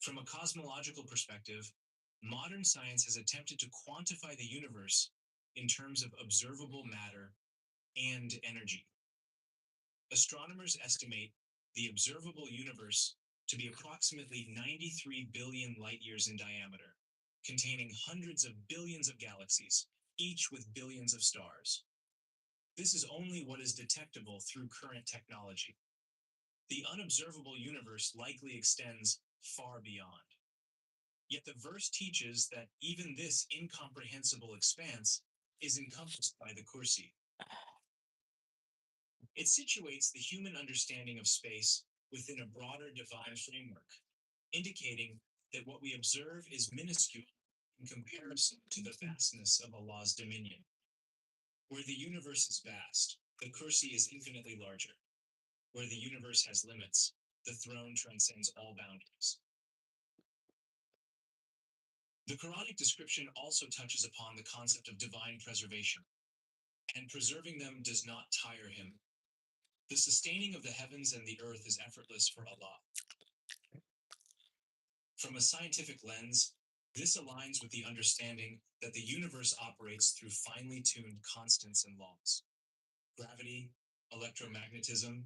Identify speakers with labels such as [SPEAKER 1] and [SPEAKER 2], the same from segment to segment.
[SPEAKER 1] From a cosmological perspective, modern science has attempted to quantify the universe in terms of observable matter and energy. Astronomers estimate the observable universe to be approximately 93 billion light years in diameter, containing hundreds of billions of galaxies, each with billions of stars. This is only what is detectable through current technology. The unobservable universe likely extends far beyond. Yet the verse teaches that even this incomprehensible expanse is encompassed by the Kursi. It situates the human understanding of space within a broader divine framework, indicating that what we observe is minuscule in comparison to the vastness of Allah's dominion. Where the universe is vast, the Kursi is infinitely larger. Where the universe has limits, the throne transcends all boundaries. The Quranic description also touches upon the concept of divine preservation, and preserving them does not tire him. The sustaining of the heavens and the earth is effortless for Allah. From a scientific lens, this aligns with the understanding that the universe operates through finely tuned constants and laws. Gravity, electromagnetism,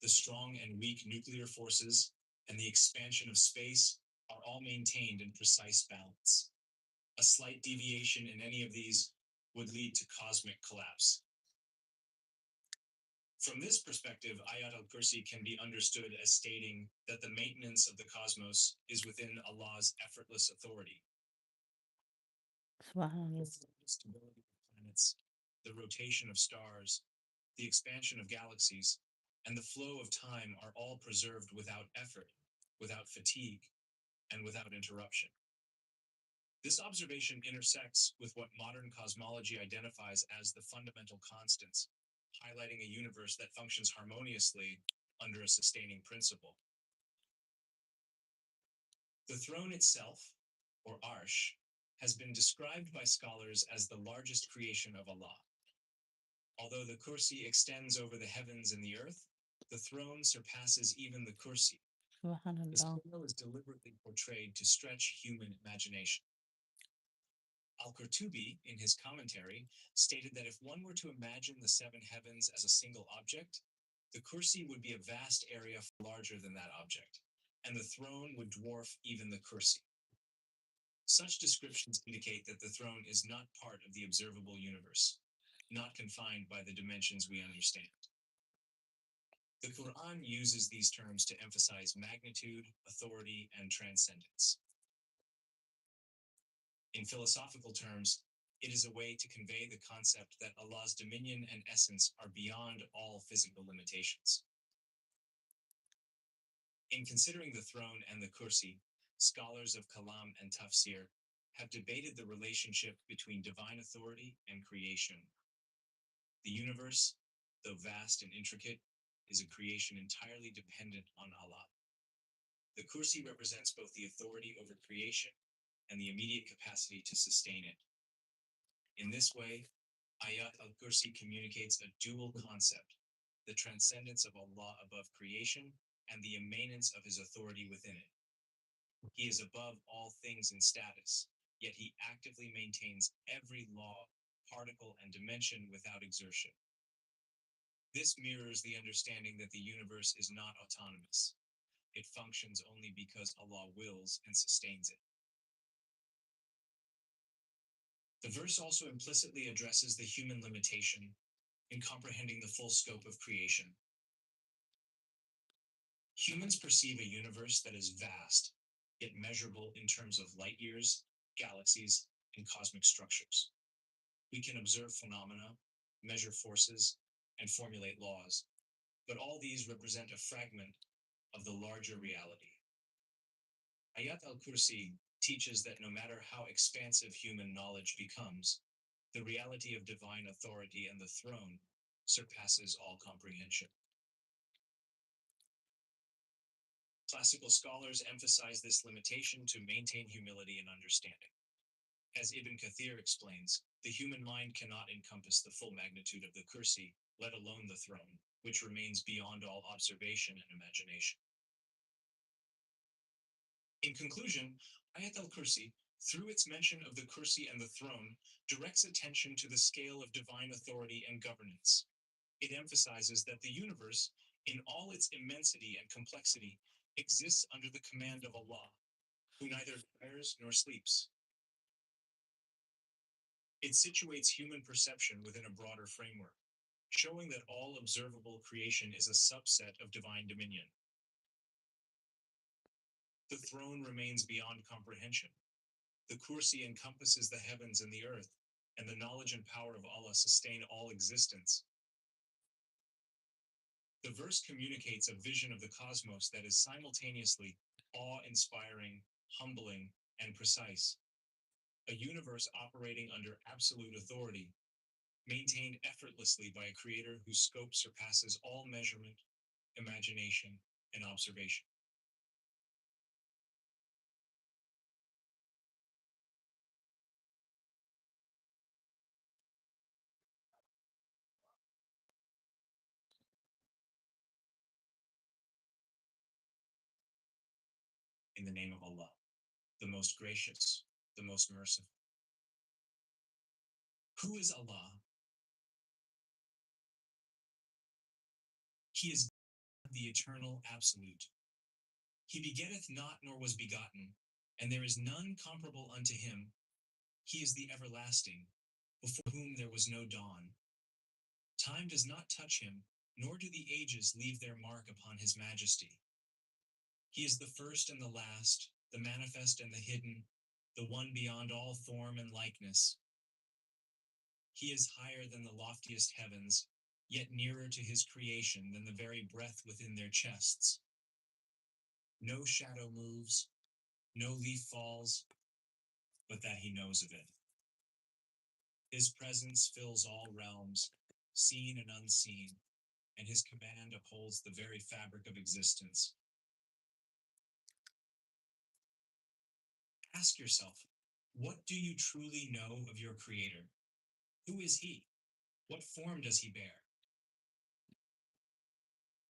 [SPEAKER 1] the strong and weak nuclear forces, and the expansion of space are all maintained in precise balance. A slight deviation in any of these would lead to cosmic collapse. From this perspective, Ayat al Kursi can be understood as stating that the maintenance of the cosmos is within Allah's effortless authority. The
[SPEAKER 2] Subhanallah.
[SPEAKER 1] stability of planets, the rotation of stars, the expansion of galaxies, and the flow of time are all preserved without effort, without fatigue, and without interruption. This observation intersects with what modern cosmology identifies as the fundamental constants, highlighting a universe that functions harmoniously under a sustaining principle. The throne itself, or Arsh, has been described by scholars as the largest creation of Allah. Although the Kursi extends over the heavens and the earth, the throne surpasses even the Kursi. The
[SPEAKER 2] Subhanallah.
[SPEAKER 1] scale is deliberately portrayed to stretch human imagination. Al-Qurtubi, in his commentary, stated that if one were to imagine the seven heavens as a single object, the Kursi would be a vast area larger than that object, and the throne would dwarf even the Kursi. Such descriptions indicate that the throne is not part of the observable universe, not confined by the dimensions we understand. The Quran uses these terms to emphasize magnitude, authority, and transcendence. In philosophical terms, it is a way to convey the concept that Allah's dominion and essence are beyond all physical limitations. In considering the throne and the kursi, scholars of Kalam and Tafsir have debated the relationship between divine authority and creation. The universe, though vast and intricate, is a creation entirely dependent on Allah. The kursi represents both the authority over creation and the immediate capacity to sustain it. In this way, Ayat al Kursi communicates a dual concept: the transcendence of Allah above creation and the immanence of his authority within it. He is above all things in status, yet he actively maintains every law, particle, and dimension without exertion. This mirrors the understanding that the universe is not autonomous. It functions only because Allah wills and sustains it. The verse also implicitly addresses the human limitation in comprehending the full scope of creation. Humans perceive a universe that is vast, yet measurable in terms of light years, galaxies, and cosmic structures. We can observe phenomena, measure forces, and formulate laws, but all these represent a fragment of the larger reality. Ayat al Kursi teaches that no matter how expansive human knowledge becomes, the reality of divine authority and the throne surpasses all comprehension. Classical scholars emphasize this limitation to maintain humility and understanding. As Ibn Kathir explains, the human mind cannot encompass the full magnitude of the Kursi, let alone the throne, which remains beyond all observation and imagination. In conclusion, Ayat al Kursi, through its mention of the Kursi and the throne, directs attention to the scale of divine authority and governance. It emphasizes that the universe, in all its immensity and complexity, exists under the command of Allah, who neither tires nor sleeps. It situates human perception within a broader framework, showing that all observable creation is a subset of divine dominion. The throne remains beyond comprehension. The Kursi encompasses the heavens and the earth, and the knowledge and power of Allah sustain all existence. The verse communicates a vision of the cosmos that is simultaneously awe-inspiring, humbling, and precise. A universe operating under absolute authority, maintained effortlessly by a creator whose scope surpasses all measurement, imagination, and observation. In the name of Allah, the most gracious, the most merciful. Who is Allah? He is the eternal absolute. He begetteth not nor was begotten, and there is none comparable unto him. He is the everlasting, before whom there was no dawn. Time does not touch him, nor do the ages leave their mark upon his majesty. He is the first and the last, the manifest and the hidden, the one beyond all form and likeness. He is higher than the loftiest heavens, yet nearer to his creation than the very breath within their chests. No shadow moves, no leaf falls, but that he knows of it. His presence fills all realms, seen and unseen, and his command upholds the very fabric of existence. Ask yourself, what do you truly know of your Creator? Who is he? What form does he bear?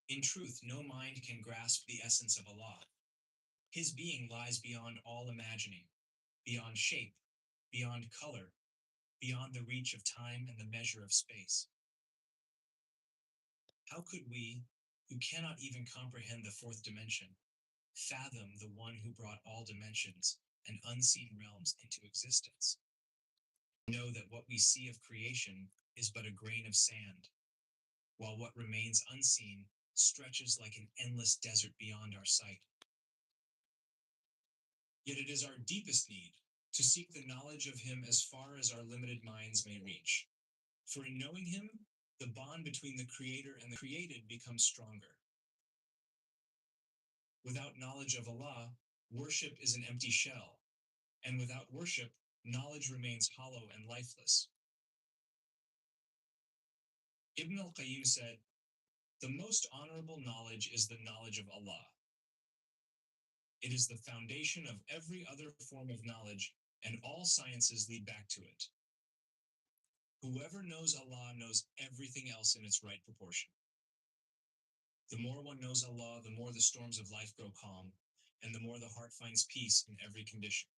[SPEAKER 1] In truth, no mind can grasp the essence of Allah. His being lies beyond all imagining, beyond shape, beyond color, beyond the reach of time and the measure of space. How could we, who cannot even comprehend the fourth dimension, fathom the one who brought all dimensions and unseen realms into existence? Know that what we see of creation is but a grain of sand, while what remains unseen stretches like an endless desert beyond our sight. Yet it is our deepest need to seek the knowledge of him as far as our limited minds may reach. For in knowing him, the bond between the creator and the created becomes stronger. Without knowledge of Allah, worship is an empty shell, and without worship, knowledge remains hollow and lifeless. Ibn al-Qayyim said, "The most honorable knowledge is the knowledge of Allah. It is the foundation of every other form of knowledge, and all sciences lead back to it. Whoever knows Allah knows everything else in its right proportion. The more one knows Allah, the more the storms of life grow calm, and the more the heart finds peace in every condition."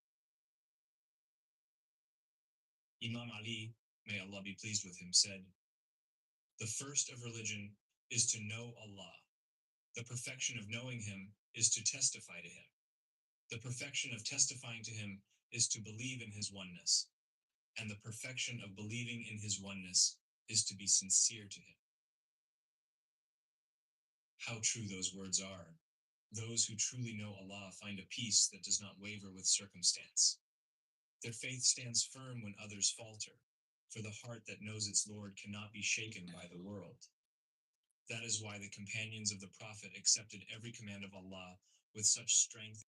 [SPEAKER 1] Imam Ali, may Allah be pleased with him, said, "The first of religion is to know Allah. The perfection of knowing him is to testify to him. The perfection of testifying to him is to believe in his oneness. And the perfection of believing in his oneness is to be sincere to him." How true those words are. Those who truly know Allah find a peace that does not waver with circumstance. Their faith stands firm when others falter, for the heart that knows its Lord cannot be shaken by the world. That is why the companions of the Prophet accepted every command of Allah with such strength